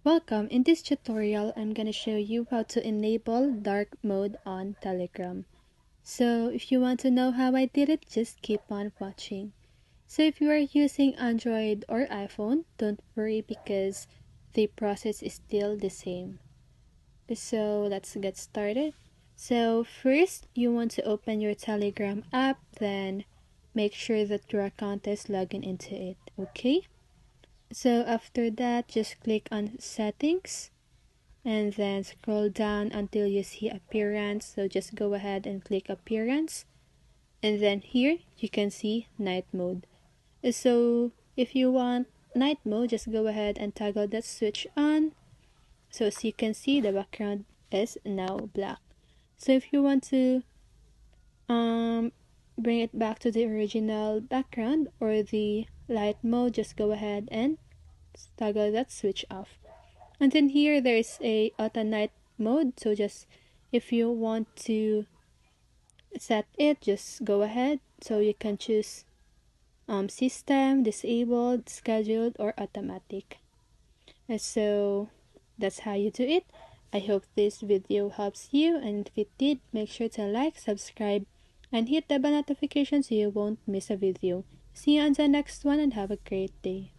Welcome. In this tutorial, I'm gonna show you how to enable dark mode on Telegram. So if you want to know how I did it, just keep on watching. So if you are using Android or iPhone, don't worry because the process is still the same. So let's get started. So first, you want to open your Telegram app, then make sure that your account is logged into it, okay? So after that, just click on settings and then scroll down until you see appearance. So just go ahead and click appearance, and then here you can see night mode. So if you want night mode, just go ahead and toggle that switch on. So as you can see, the background is now black. So if you want to bring it back to the original background or the light mode, just go ahead and toggle that switch off. And then here there's a auto night mode, so just if you want to set it, just go ahead. So you can choose system, disabled, scheduled, or automatic. And so that's how you do it. I hope this video helps you, and if it did, make sure to like, subscribe, and hit the bell notification so you won't miss a video. See you on the next one and have a great day.